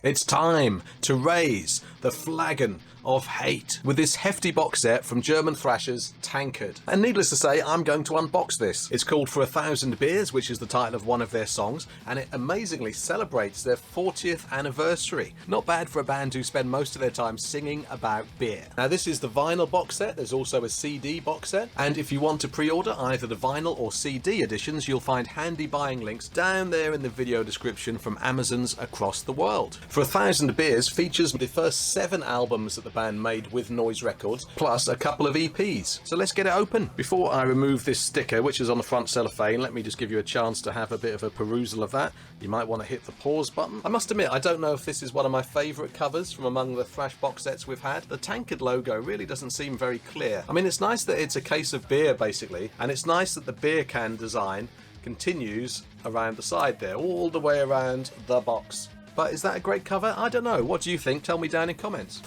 It's time to raise the flagon of hate with this hefty box set from German thrashers Tankard. And needless to say, I'm going to unbox this. It's called For 1,000 Beers, which is the title of one of their songs, and it amazingly celebrates their 40th anniversary. Not bad for a band who spend most of their time singing about beer. Now, this is the vinyl box set. There's also a CD box set, and if you want to pre-order either the vinyl or CD editions, you'll find handy buying links down there in the video description from Amazons across the world. For 1,000 Beers features the first 7 albums that the band made with Noise Records, plus a couple of EPs. So let's get it open. Before I remove this sticker, which is on the front cellophane, let me just give you a chance to have a bit of a perusal of that. You might want to hit the pause button. I must admit, I don't know if this is one of my favourite covers from among the thrash box sets we've had. The Tankard logo really doesn't seem very clear. I mean, it's nice that it's a case of beer, basically, and it's nice that the beer can design continues around the side there, all the way around the box. But is that a great cover? I don't know. What do you think? Tell me down in comments.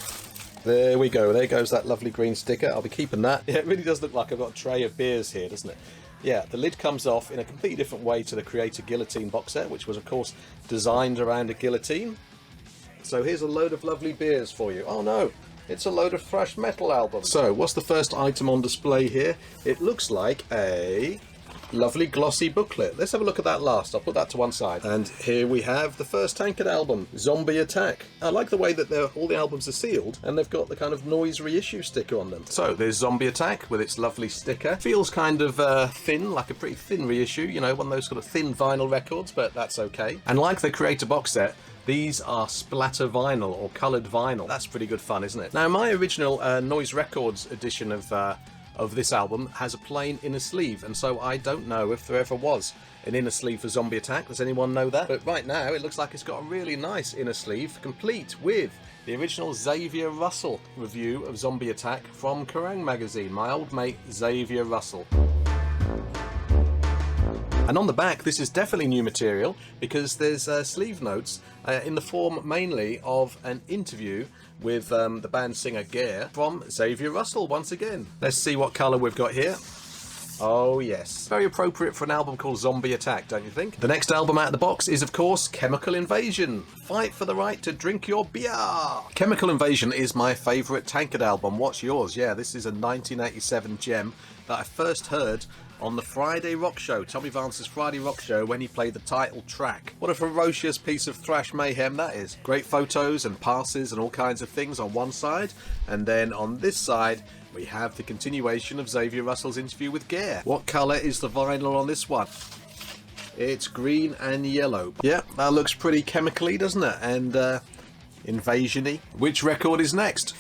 There we go. There goes that lovely green sticker. I'll be keeping that. Yeah, it really does look like I've got a tray of beers here, doesn't it? Yeah, the lid comes off in a completely different way to the Creator Guillotine box set, which was, of course, designed around a guillotine. So here's a load of lovely beers for you. Oh no, it's a load of thrash metal albums. So what's the first item on display here? It looks like a lovely glossy booklet. Let's have a look at that last. I'll put that to one side. And here we have the first Tankard album, Zombie Attack. I like the way that all the albums are sealed and they've got the kind of Noise reissue sticker on them. So there's Zombie Attack with its lovely sticker. Feels kind of thin, like a pretty thin reissue, you know, one of those sort of thin vinyl records, but that's okay. And like the Creator box set, these are splatter vinyl or coloured vinyl. That's pretty good fun, isn't it? Now, my original Noise Records edition of this album has a plain inner sleeve, and so I don't know if there ever was an inner sleeve for Zombie Attack. Does anyone know that? But right now it looks like it's got a really nice inner sleeve, complete with the original Xavier Russell review of Zombie Attack from Kerrang magazine, my old mate Xavier Russell. And on the back, this is definitely new material because there's sleeve notes in the form mainly of an interview with the band singer Gare from Xavier Russell once again. Let's see what colour we've got here. Oh yes, very appropriate for an album called Zombie Attack, don't you think? The next album out of the box is, of course, Chemical Invasion. Fight for the right to drink your beer. Chemical Invasion is my favourite Tankard album. What's yours? Yeah, this is a 1987 gem that I first heard on the Friday Rock Show, Tommy Vance's Friday Rock Show, when he played the title track. What a ferocious piece of thrash mayhem that is. Great photos and passes and all kinds of things on one side, and then on this side we have the continuation of Xavier Russell's interview with Gare. What colour is the vinyl on this one? It's green and yellow. Yeah, that looks pretty chemically, doesn't it? And invasion-y. Which record is next?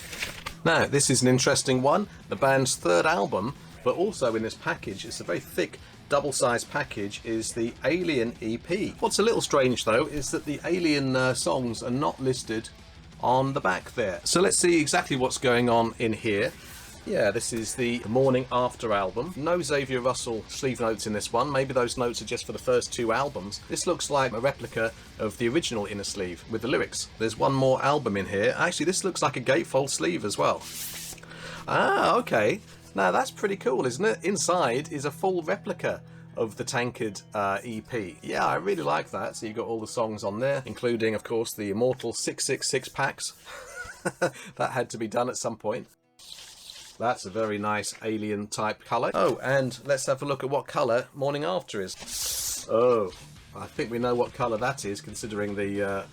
Now, this is an interesting one. The band's third album, but also in this package, it's a very thick double-sized package, is the Alien EP. What's a little strange though is that the Alien songs are not listed on the back there. So let's see exactly what's going on in here. Yeah, this is the Morning After album. No Xavier Russell sleeve notes in this one. Maybe those notes are just for the first 2 albums. This looks like a replica of the original inner sleeve with the lyrics. There's one more album in here. Actually, this looks like a gatefold sleeve as well. Ah, okay. Now that's pretty cool, isn't it? Inside is a full replica of the Tankard EP. Yeah, I really like that. So you've got all the songs on there, including, of course, the immortal 666 packs. That had to be done at some point. That's a very nice alien type colour. Oh, and let's have a look at what colour Morning After is. Oh, I think we know what colour that is, considering the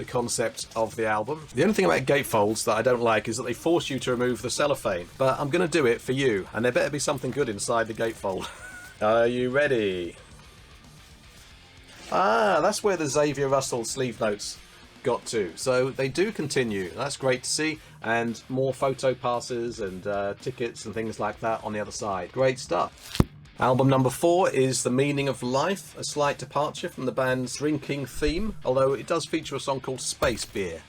concept of the album. The only thing about gatefolds that I don't like is that they force you to remove the cellophane, but I'm going to do it for you, and there better be something good inside the gatefold. Are you ready? Ah, that's where the Xavier Russell sleeve notes got to. So they do continue. That's great to see, and more photo passes and tickets and things like that on the other side. Great stuff. Album number 4 is The Meaning of Life, a slight departure from the band's drinking theme, although it does feature a song called Space Beer.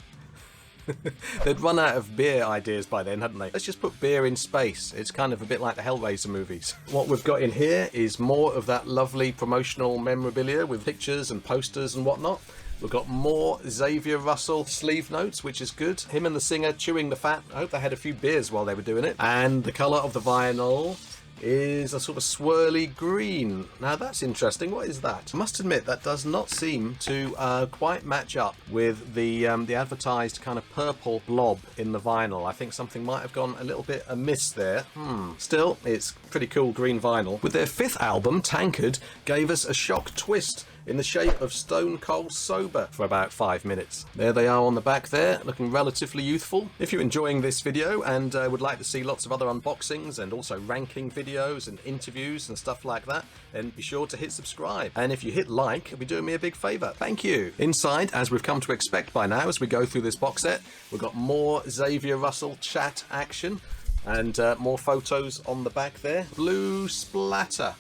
They'd run out of beer ideas by then, hadn't they? Let's just put beer in space. It's kind of a bit like the Hellraiser movies. What we've got in here is more of that lovely promotional memorabilia with pictures and posters and whatnot. We've got more Xavier Russell sleeve notes, which is good. Him and the singer chewing the fat. I hope they had a few beers while they were doing it. And the colour of the vinyl is a sort of swirly green. Now that's interesting. What is that? I must admit that does not seem to quite match up with the advertised kind of purple blob in the vinyl. I think something might have gone a little bit amiss there. Still, it's pretty cool green vinyl. With their 5th album, Tankard gave us a shock twist in the shape of Stone Cold Sober for about 5 minutes. There they are on the back there, looking relatively youthful. If you're enjoying this video and would like to see lots of other unboxings and also ranking videos and interviews and stuff like that, then be sure to hit subscribe. And if you hit like, it'll be doing me a big favour. Thank you. Inside, as we've come to expect by now as we go through this box set, we've got more Xavier Russell chat action and more photos on the back there. Blue splatter.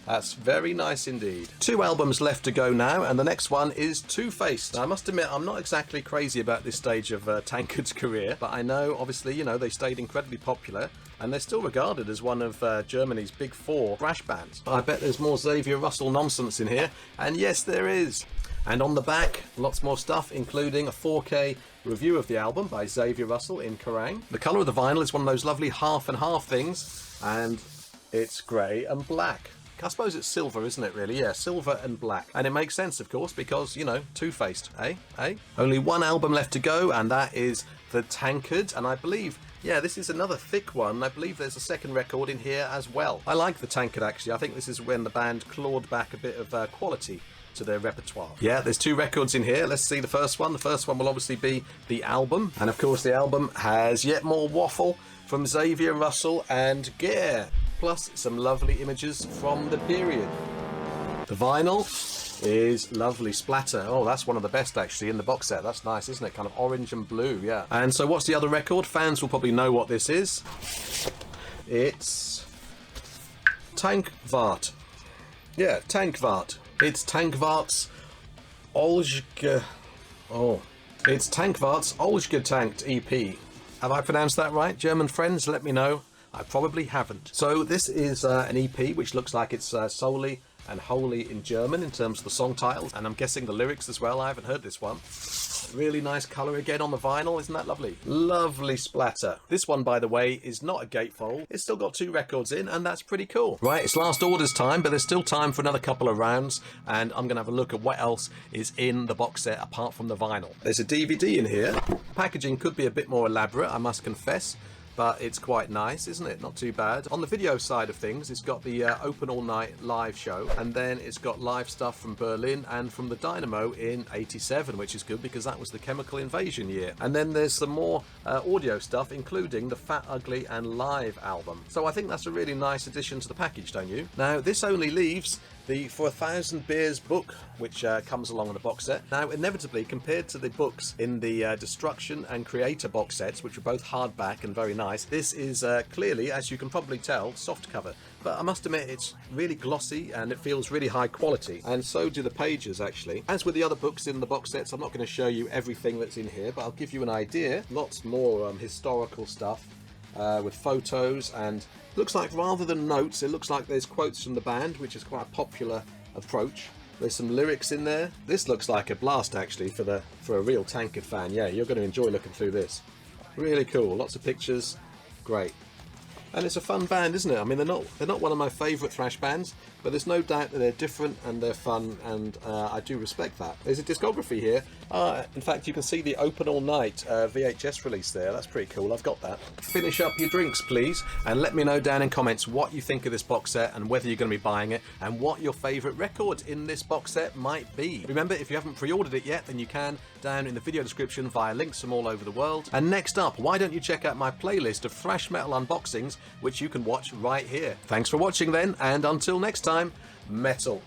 That's very nice indeed. 2 albums left to go now, and the next one is Two-Faced. Now, I must admit, I'm not exactly crazy about this stage of Tankard's career, but I know, obviously, you know, they stayed incredibly popular, and they're still regarded as one of Germany's big 4 thrash bands. I bet there's more Xavier Russell nonsense in here, and yes, there is. And on the back, lots more stuff, including a 4K review of the album by Xavier Russell in Kerrang. The colour of the vinyl is one of those lovely half and half things, and it's grey and black. I suppose it's silver, isn't it, really? Yeah, silver and black. And it makes sense, of course, because, you know, Two-Faced, eh? Eh? Only 1 album left to go, and that is The Tankard. And I believe, yeah, this is another thick one. I believe there's a 2nd record in here as well. I like The Tankard, actually. I think this is when the band clawed back a bit of quality to their repertoire. Yeah, there's 2 records in here. Let's see the first one. The first one will obviously be the album. And, of course, the album has yet more waffle from Xavier Russell and Gare, plus some lovely images from the period. The vinyl is lovely splatter. Oh, that's one of the best actually in the box set. That's nice, isn't it? Kind of orange and blue, yeah. And so what's the other record? Fans will probably know what this is. It's Tankwart. Yeah, Tankwart. It's Tankwart's Olge... Oh. It's Tankwart's Olgetankt EP. Have I pronounced that right? German friends, let me know. I probably haven't. So this is an EP which looks like it's solely and wholly in German in terms of the song titles, and I'm guessing the lyrics as well. I haven't heard this one. Really nice colour again on the vinyl, isn't that lovely? Lovely splatter. This one, by the way, is not a gatefold. It's still got 2 records in, and that's pretty cool. Right, it's last orders time, but there's still time for another couple of rounds, and I'm going to have a look at what else is in the box set apart from the vinyl. There's a DVD in here. Packaging could be a bit more elaborate, I must confess, but it's quite nice, isn't it? Not too bad. On the video side of things, it's got the Open All Night live show, and then it's got live stuff from Berlin and from the Dynamo in '87, which is good because that was the Chemical Invasion year. And then there's some more audio stuff, including the Fat Ugly and Live album. So I think that's a really nice addition to the package, don't you? Now, this only leaves the For a Thousand Beers book, which comes along in the box set. Now, inevitably, compared to the books in the Destruction and Creator box sets, which are both hardback and very nice, this is clearly, as you can probably tell, soft cover. But I must admit, it's really glossy and it feels really high quality. And so do the pages, actually. As with the other books in the box sets, I'm not going to show you everything that's in here, but I'll give you an idea. Lots more historical stuff with photos, and looks like rather than notes, it looks like there's quotes from the band, which is quite a popular approach. There's some lyrics in there. This looks like a blast, actually, for a real Tankard fan. Yeah, you're going to enjoy looking through this. Really cool. Lots of pictures. Great. And it's a fun band, isn't it? I mean, they're not one of my favourite thrash bands, but there's no doubt that they're different and they're fun, and I do respect that. There's a discography here. In fact, you can see the Open All Night VHS release there. That's pretty cool. I've got that. Finish up your drinks, please, and let me know down in comments what you think of this box set and whether you're going to be buying it and what your favourite record in this box set might be. Remember, if you haven't pre-ordered it yet, then you can down in the video description via links from all over the world. And next up, why don't you check out my playlist of thrash metal unboxings, which you can watch right here. Thanks for watching then, and until next time, metal.